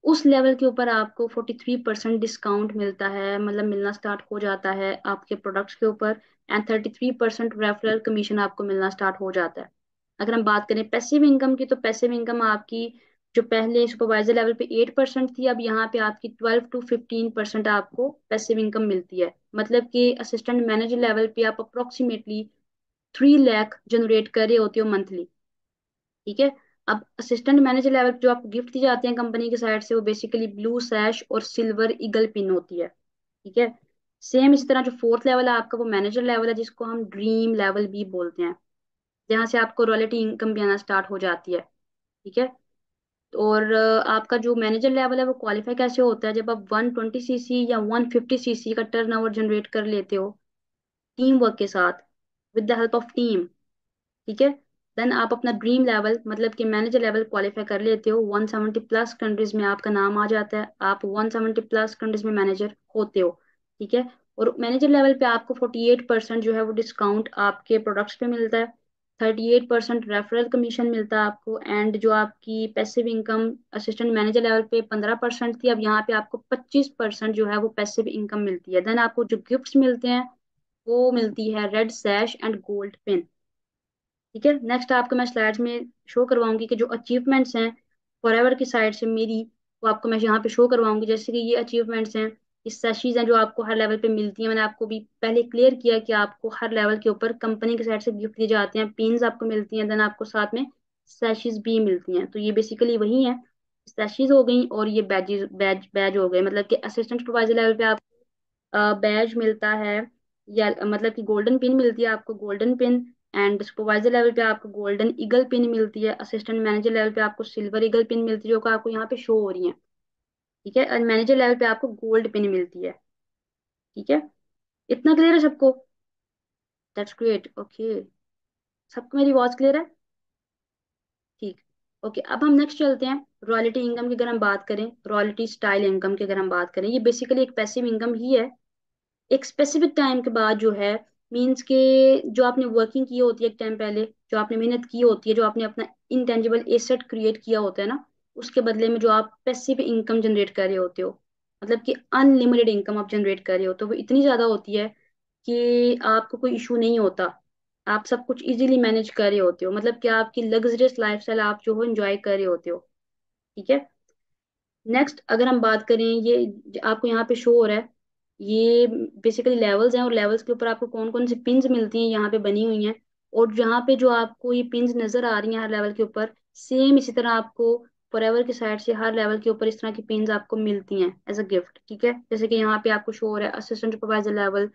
उस लेवल के ऊपर आपको 43% डिस्काउंट मिलता है, मतलब मिलना स्टार्ट हो जाता है आपके प्रोडक्ट्स के ऊपर, एंड 33% रेफरल कमीशन आपको मिलना स्टार्ट हो जाता है। अगर हम बात करें पैसिव इनकम की, तो पैसिव इनकम आपकी जो पहले सुपरवाइजर लेवल पे 8% थी, अब यहाँ पे आपकी 12 to 15% आपको पैसिव इनकम मिलती है। मतलब कि असिस्टेंट मैनेजर लेवल पे आप अप्रोक्सीमेटली 3 लाख जनरेट कर रहे होते हो मंथली। ठीक है। अब असिस्टेंट मैनेजर लेवल पे जो आपको गिफ्ट दिए जाते हैं कंपनी की साइड से, वो बेसिकली ब्लू सैश और सिल्वर ईगल पिन होती है। ठीक है। सेम इसी तरह जो फोर्थ लेवल है आपका, वो मैनेजर लेवल है, जिसको हम ड्रीम लेवल भी बोलते हैं, जहाँ से आपको रॉयल्टी इनकम भी आना स्टार्ट हो जाती है। ठीक है। और आपका जो मैनेजर लेवल है वो क्वालिफाई कैसे होता है, जब आप 120 CC या 150 CC का टर्न ओवर जनरेट कर लेते हो टीम वर्क के साथ, with the help of team. ठीक है। देन आप अपना ड्रीम लेवल, मतलब कि मैनेजर लेवल क्वालिफाई कर लेते हो, 170+ कंट्रीज में आपका नाम आ जाता है, आप 170+ कंट्रीज में मैनेजर होते हो। ठीक है। और मैनेजर लेवल पे आपको 48% जो है वो डिस्काउंट आपके प्रोडक्ट्स पे मिलता है, 38% रेफरल कमीशन मिलता है आपको, एंड जो आपकी passive income assistant manager level पे 15% थी, अब यहाँ पे आपको 25% जो है वो पैसिव इनकम मिलती है। देन आपको जो गिफ्ट्स मिलते हैं वो मिलती है रेड सैश एंड गोल्ड पिन। ठीक है। नेक्स्ट आपको मैं स्लाइड्स में शो करवाऊंगी कि जो अचीवमेंट्स हैं फॉरएवर की साइड से मेरी, वो आपको मैं यहाँ पे शो करवाऊंगी। जैसे कि ये अचीवमेंट्स हैं, ये सेशीज हैं जो आपको हर लेवल पे मिलती हैं। मैंने आपको भी पहले क्लियर किया कि आपको हर लेवल के ऊपर कंपनी की साइड से गिफ्ट दिए जाते हैं, पिन्स आपको मिलती हैं, देन आपको साथ में सेशीज भी मिलती हैं। तो ये बेसिकली वही है, सेशीज हो गई और ये बैजेस, बैज हो गए। मतलब कि असिस्टेंट सुपरवाइजर लेवल पे आपको बैज मिलता है, या मतलब कि गोल्डन पिन मिलती है आपको, golden pin. And supervisor level पे आपको गोल्डन ईगल पिन मिलती है, असिस्टेंट मैनेजर लेवल पे आपको सिल्वर ईगल पिन मिलती है जो कि आपको यहाँ पे शो हो रही है। ठीक है, और मैनेजर लेवल पे आपको गोल्ड पिन मिलती है। ठीक है, इतना क्लियर है सबको? That's great. ओके, सबको मेरी वॉच क्लियर है? ठीक। ओके, अब हम नेक्स्ट चलते हैं। रॉयल्टी इनकम की अगर हम बात करें, रॉयल्टी स्टाइल इनकम की अगर हम बात करें, ये बेसिकली एक पैसिव इनकम ही है। एक स्पेसिफिक टाइम के बाद जो है, मींस के जो आपने वर्किंग की होती है एक टाइम पहले, जो आपने मेहनत की होती है, जो आपने अपना इंटेंजिबल एसेट क्रिएट किया होता है ना, उसके बदले में जो आप पैसिव इनकम जनरेट कर रहे होते हो, मतलब कि अनलिमिटेड इनकम आप जनरेट कर रहे हो, तो वो इतनी ज्यादा होती है कि आपको कोई इशू नहीं होता। आप सब कुछ इजीली मैनेज कर रहे होते हो, मतलब कि आपकी लग्जरियस लाइफस्टाइल आप जो हो एंजॉय कर रहे होते हो। ठीक है। नेक्स्ट अगर हम बात करें, ये आपको यहाँ पे शो हो रहा है, ये बेसिकली लेवल्स हैं, और लेवल्स के ऊपर आपको कौन कौन सी पिंस मिलती हैं यहाँ पे बनी हुई हैं। और जहाँ पे जो आपको ये पिंस नजर आ रही हैं हर लेवल के ऊपर, सेम इसी तरह आपको फॉरएवर की साइड से हर लेवल के ऊपर इस तरह की पिंस आपको मिलती हैं एज अ गिफ्ट। ठीक है, जैसे कि यहाँ पे आपको शो हो रहा है assistant supervisor level,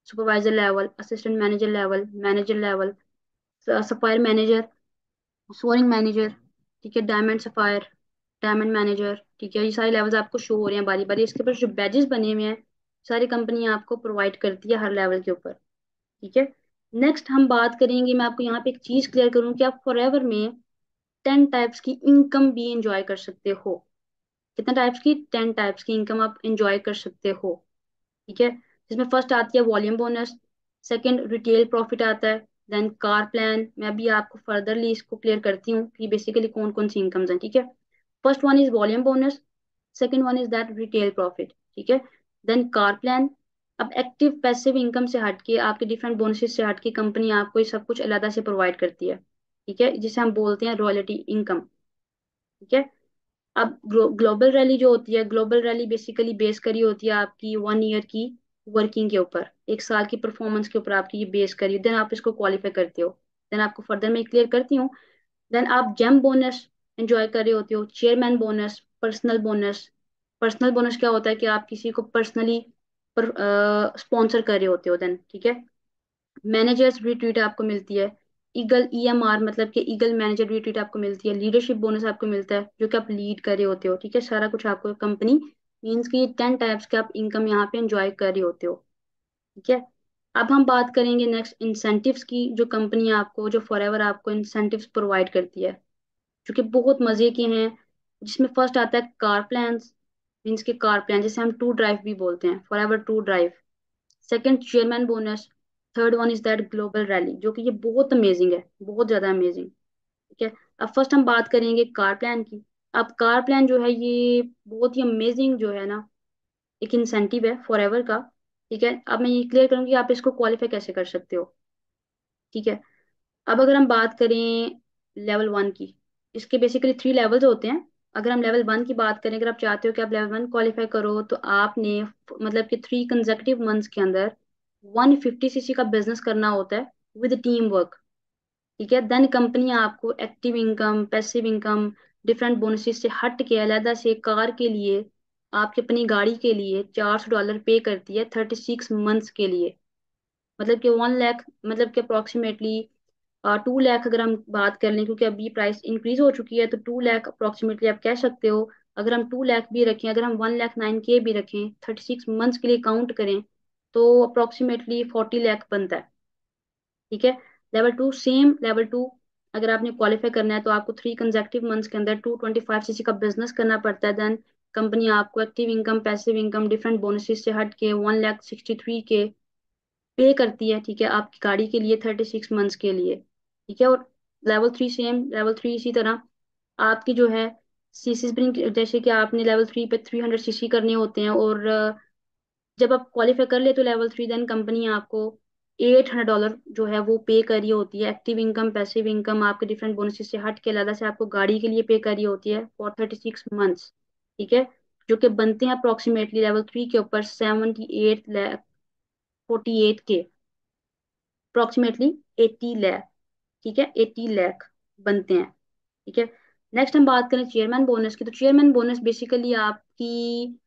supervisor level, assistant manager level, manager level, sapphire manager, soaring manager. ठीक है, डायमंड सफायर, डायमंड मैनेजर। ठीक है, ये सारे लेवल्स आपको शो हो रहे हैं बारी बारी। इसके ऊपर जो बैजेस बने हुए हैं, सारी कंपनी आपको प्रोवाइड करती है हर लेवल के ऊपर। ठीक है। नेक्स्ट हम बात करेंगे, मैं आपको यहाँ पे एक चीज क्लियर करूँ कि आप फॉरएवर में 10 टाइप्स की इनकम भी इंजॉय कर सकते हो। कितना टाइप्स की? 10 टाइप्स की इनकम आप इंजॉय कर सकते हो। ठीक है, जिसमें फर्स्ट आती है volume bonus, second retail profit आता है, देन कार प्लान। मैं अभी आपको फर्दरली इसको क्लियर करती हूँ कि बेसिकली कौन कौन सी इनकम्स हैं। ठीक है, first one is volume bonus, second one is that retail profit. ठीक है, देन कार प्लान। अब एक्टिव पैसिव इनकम से हटके, आपके डिफरेंट बोनसेस से हटके, कंपनी आपको ये सब कुछ अलग से प्रोवाइड करती है। ठीक है, जिसे हम बोलते हैं रॉयल्टी इनकम। ठीक है। अब ग्लोबल रैली जो होती है, ग्लोबल रैली बेसिकली बेस करी होती है आपकी 1 ईयर की वर्किंग के ऊपर, 1 साल की परफॉर्मेंस के ऊपर आपकी ये बेस करी, देन आप इसको क्वालिफाई करते हो। देन आपको फर्दर में क्लियर करती हूँ। देन आप जेम बोनस एंजॉय कर रहे होते हो, chairman bonus, personal bonus. Personal bonus क्या होता है कि आप किसी को पर्सनली पर स्पॉन्सर कर रहे होते हो। देन ठीक है, मैनेजर्स रिट्रीट आपको मिलती है, ईगल ईएमआर मतलब कि ईगल मैनेजर रिट्रीट आपको मिलती है, लीडरशिप बोनस आपको मिलता है जो कि आप लीड कर रहे होते हो। ठीक है, सारा कुछ आपको कंपनी मीन्स की 10 टाइप्स के आप इनकम यहाँ पे एंजॉय कर रहे होते हो। ठीक है, अब हम बात करेंगे नेक्स्ट इंसेंटिव्स की, जो कंपनी आपको, जो फॉरएवर आपको इंसेंटिव्स प्रोवाइड करती है, जो कि बहुत मजे के हैं। जिसमें फर्स्ट आता है कार प्लान्स, मीन्स के कार प्लान जिसे हम टू ड्राइव भी बोलते हैं, forever to drive. Second chairman bonus, third one is that global rally, जो कि ये बहुत अमेजिंग है, बहुत ज्यादा अमेजिंग। ठीक है, अब फर्स्ट हम बात करेंगे कार प्लान की। अब कार प्लान जो है ये बहुत ही अमेजिंग जो है ना, एक इंसेंटिव है फॉरएवर का। ठीक है, अब मैं ये क्लियर करूंगी आप इसको क्वालिफाई कैसे कर सकते हो। ठीक है, अब अगर हम बात करें लेवल 1 की, इसके बेसिकली 3 लेवल्स होते हैं। अगर हम लेवल 1 की बात करें, अगर आप चाहते हो कि आप लेवल 1 क्वालिफाई करो, तो आपने मतलब कि 3 कंसेक्टिव मंथ्स के अंदर 150 सीसी का बिजनेस करना होता है विद टीम वर्क। ठीक है, देन कंपनी आपको active income, passive income, different bonuses से हट के अलग से कार के लिए, आपकी अपनी गाड़ी के लिए $400 पे करती है 36 मंथ्स के लिए। मतलब कि 1 लाख, मतलब कि अप्रोक्सीमेटली 2 लाख अगर हम बात कर लें, क्योंकि अभी प्राइस इंक्रीज हो चुकी है, तो 2 लाख अप्रोक्सीमेटली आप कह सकते हो। अगर हम 2 लाख भी रखें, अगर हम 1,09,000 भी रखें, 36 मंथ्स के लिए काउंट करें, तो अप्रोक्सीमेटली 40 लाख बनता है। ठीक है, लेवल 2 सेम, लेवल 2 अगर आपने क्वालिफाई करना है तो आपको 3 कंसेक्टिव मंथ्स के अंदर 225 सीसी का बिजनेस करना पड़ता है। देन कंपनी आपको active income, passive income, different bonuses से हट के 1,63,000 पे करती है। ठीक है, आपकी गाड़ी के लिए 36 मंथ्स के लिए। ठीक है, और लेवल 3 सेम, लेवल 3 इसी तरह आपकी जो है सीसी स्प्रिंग, जैसे कि आपने लेवल 3 पे 300 सीसी करने होते हैं, और जब आप क्वालिफाई कर ले तो लेवल 3, देन कंपनी आपको $800 जो है वो पे करी होती है। एक्टिव इनकम, पैसिव इनकम, आपके डिफरेंट बोनसेस से हट के अलग से आपको गाड़ी के लिए पे करी होती है फॉर 36 मंथ्स। ठीक है, जो कि बनते हैं अप्रोक्सीमेटली लेवल 3 के ऊपर 78 लाख 48 के, अप्रोक्सीमेटली 80 लाख। ठीक है, 80 लाख बनते हैं। ठीक है, नेक्स्ट हम बात करें चेयरमैन बोनस की, तो चेयरमैन बोनस बेसिकली आपकी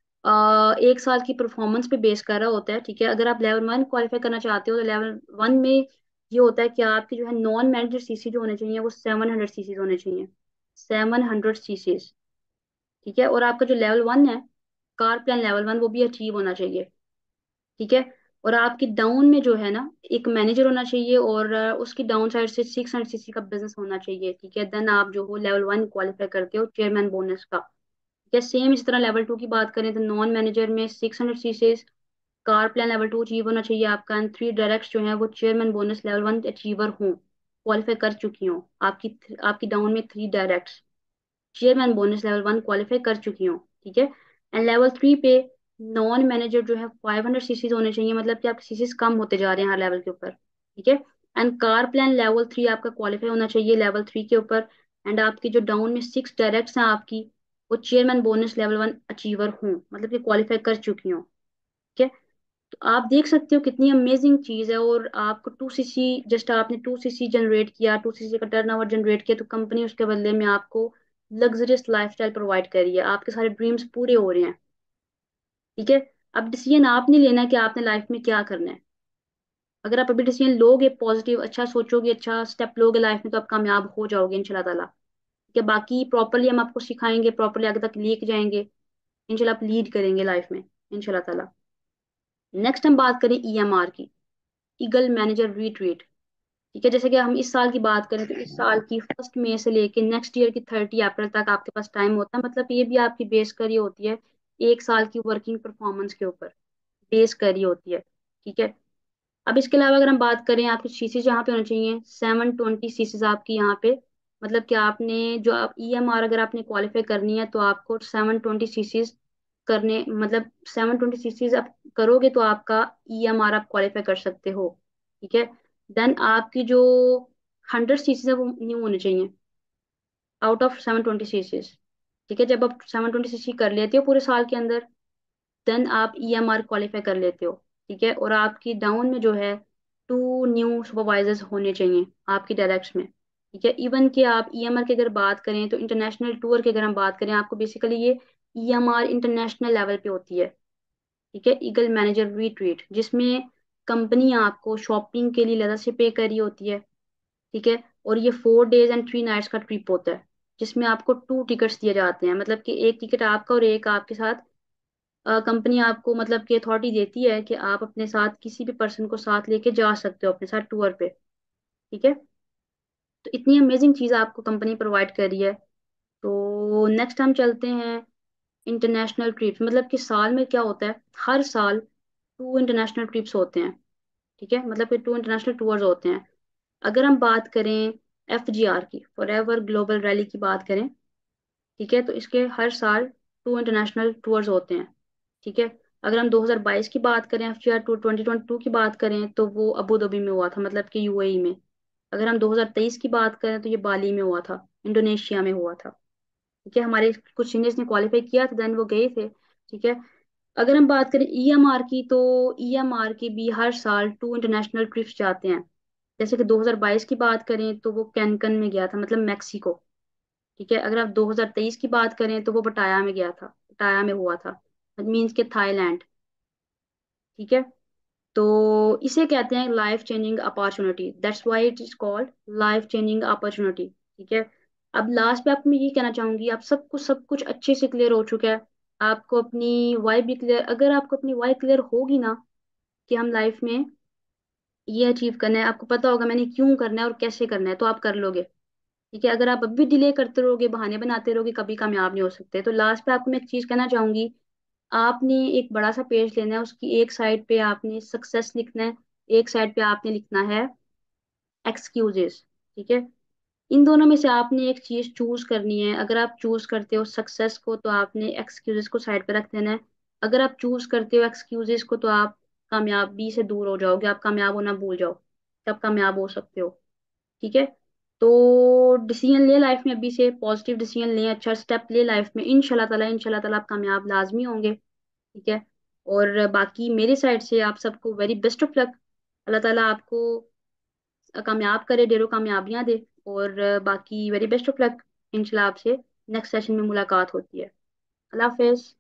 1 साल की परफॉर्मेंस पे बेस कर रहा होता है। ठीक है, अगर आप लेवल 1 क्वालिफाई करना चाहते हो तो लेवल 1 में ये होता है कि आपके जो है नॉन मैनेजर सीसी जो होने चाहिए वो 700 सीसी होने चाहिए, 700 सीसी। ठीक है, और आपका जो लेवल 1 है, कार प्लान लेवल 1, वो भी अचीव होना चाहिए। ठीक है, और आपकी डाउन में जो है ना एक मैनेजर होना चाहिए, और उसकी डाउन साइड से 600 सीसी का बिजनेस होना चाहिए। ठीक है, देन आप जो हो लेवल 1 क्वालिफाई करते हो चेयरमैन बोनस का। ठीक है, सेम इस तरह लेवल 2 की बात करें तो नॉन मैनेजर में 600 CC, car plan level 2 achieve होना चाहिए आपका, एंड 3 डायरेक्ट जो है वो चेयरमैन बोनस लेवल 1 अचीवर हों, क्वालिफाई कर चुकी हों। आपकी डाउन में 3 direct chairman bonus level 1 qualify कर चुकी हूँ। ठीक है, एंड लेवल 3 पे नॉन मैनेजर जो है 500 सीसीज होने चाहिए, मतलब कि आपके सीसीज कम होते जा रहे हैं हर लेवल के ऊपर। ठीक है, एंड कार प्लान लेवल 3 आपका क्वालिफाई होना चाहिए लेवल 3 के ऊपर, एंड आपकी जो डाउन में 6 डायरेक्ट्स हैं आपकी, वो चेयरमैन बोनस लेवल 1 अचीवर हूँ, मतलब कि क्वालिफाई कर चुकी हूँ। ठीक है, तो आप देख सकते हो कितनी अमेजिंग चीज है। और आपको 2 सीसी, जस्ट आपने 2 सीसी जनरेट किया, 2 सीसी का टर्नओवर जनरेट किया, तो कंपनी उसके बदले में आपको लग्जरियस लाइफस्टाइल प्रोवाइड कर रही है, आपके सारे ड्रीम्स पूरे हो रहे हैं। ठीक है, अब डिसीजन आपने लेना है कि आपने लाइफ में क्या करना है। अगर आप अभी डिसीजन लोगे, पॉजिटिव अच्छा सोचोगे, अच्छा स्टेप लोगे लाइफ में, तो आप कामयाब हो जाओगे इंशाल्लाह ताला। ठीक है, बाकी प्रॉपरली हम आपको सिखाएंगे, प्रॉपरली आगे तक लेके जाएंगे, इंशाल्लाह आप लीड करेंगे लाइफ में इंशाल्लाह ताला। नेक्स्ट हम बात करें ईएमआर की, ईगल मैनेजर रीट्रीट। ठीक है, जैसे कि हम इस साल की बात करें तो इस साल की 1 मई से लेके नेक्स्ट ईयर की 30 अप्रैल तक आपके पास टाइम होता है, मतलब ये भी आपकी बेस करी होती है 1 साल की वर्किंग परफॉर्मेंस के ऊपर, बेस करी होती है। ठीक है, अब इसके अलावा अगर हम बात करें आपकी सीसीज यहाँ पे होने चाहिए 720 सीसीज आपकी यहाँ पे, मतलब कि आपने जो आप ईएमआर अगर आपने क्वालिफाई करनी है तो आपको 720 सीसीज करने, मतलब 720 सीसीज आप करोगे तो आपका ईएमआर आप क्वालिफाई कर सकते हो। ठीक है, देन आपकी जो 100 सीसीज है वो न्यू होने चाहिए आउट ऑफ 720 सीसीज। ठीक है, जब आप 720 सीसी कर लेते हो पूरे साल के अंदर, देन आप ईएमआर क्वालिफाई कर लेते हो। ठीक है, और आपकी डाउन में जो है 2 न्यू सुपरवाइजर्स होने चाहिए आपकी डायरेक्ट्स में। ठीक है, इवन कि आप ईएमआर की अगर बात करें तो इंटरनेशनल टूर की अगर हम बात करें, आपको बेसिकली ये ईएमआर इंटरनेशनल लेवल पे होती है। ठीक है, ईगल मैनेजर रीट्रीट, जिसमें कंपनी आपको शॉपिंग के लिए अलग से पे करी होती है। ठीक है, और ये 4 डेज एंड 3 नाइट्स का ट्रिप होता है, जिसमें आपको 2 टिकट्स दिए जाते हैं, मतलब कि एक टिकट आपका और एक आपके साथ कंपनी आपको मतलब कि अथॉरिटी देती है कि आप अपने साथ किसी भी पर्सन को साथ लेके जा सकते हो अपने साथ टूर पे। ठीक है, तो इतनी अमेजिंग चीज़ आपको कंपनी प्रोवाइड कर रही है। तो नेक्स्ट हम चलते हैं इंटरनेशनल ट्रिप्स, मतलब कि साल में क्या होता है, हर साल 2 इंटरनेशनल ट्रिप्स होते हैं। ठीक है, मतलब कि 2 इंटरनेशनल टूर्स होते हैं। अगर हम बात करें एफजीआर की, फॉर एवर ग्लोबल रैली की बात करें, ठीक है, तो इसके हर साल 2 इंटरनेशनल टूर्स होते हैं। ठीक है, अगर हम 2022 की बात करें, एफजीआर टूर 2022 की बात करें, तो वो अबू धाबी में हुआ था, मतलब कि यूएई में। अगर हम 2023 की बात करें तो ये बाली में हुआ था, इंडोनेशिया में हुआ था। ठीक है, हमारे कुछ सीनियर्स ने क्वालिफाई किया था, देन वो गए थे। ठीक है, अगर हम बात करें ईएमआर की, तो ईएमआर की भी हर साल 2 इंटरनेशनल ट्रिप्स जाते हैं। जैसे कि 2022 की बात करें तो वो कैनकन में गया था, मतलब मैक्सिको। ठीक है, अगर आप 2023 की बात करें तो वो पटाया में गया था, पटाया में हुआ था, मीन्स के थाईलैंड। ठीक है, तो इसे कहते हैं life changing opportunity, that's why it is called life changing opportunity. ठीक है, अब लास्ट पे आपको मैं ये कहना चाहूंगी, आप सब कुछ अच्छे से क्लियर हो चुका है। आपको अपनी वाई भी क्लियर, अगर आपको अपनी वाई क्लियर होगी ना कि हम लाइफ में ये अचीव करना है, आपको पता होगा मैंने क्यों करना है और कैसे करना है, तो आप कर लोगे। ठीक है, अगर आप अब भी डिले करते रहोगे, बहाने बनाते रहोगे, कभी कामयाब नहीं हो सकते। तो लास्ट पे आपको मैं एक चीज कहना चाहूंगी, आपने एक बड़ा सा पेज लेना है, उसकी एक साइड पे आपने सक्सेस लिखना है, एक साइड पे आपने लिखना है एक्सक्यूजेस। ठीक है, इन दोनों में से आपने एक चीज चूज करनी है। अगर आप चूज करते हो सक्सेस को तो आपने एक्सक्यूजेस को साइड पे रख देना है। अगर आप चूज करते हो एक्सक्यूजेस को तो आप कामयाबी से दूर हो जाओगे, आप कामयाब होना भूल जाओ, तब कामयाब हो सकते हो। ठीक है, तो डिसीजन ले लाइफ में, अभी से पॉजिटिव डिसीजन ले, अच्छा स्टेप ले लाइफ में, इंशाल्लाह ताला आप कामयाब लाजमी होंगे। ठीक है, और बाकी मेरी साइड से आप सबको वेरी बेस्ट ऑफ लक। अल्लाह ताला आपको कामयाब करे, ढेरों कामयाबियां दे। और बाकी वेरी बेस्ट ऑफ लक। इंशाल्लाह आपसे नेक्स्ट सेशन में मुलाकात होती है। अल्लाह हाफिज।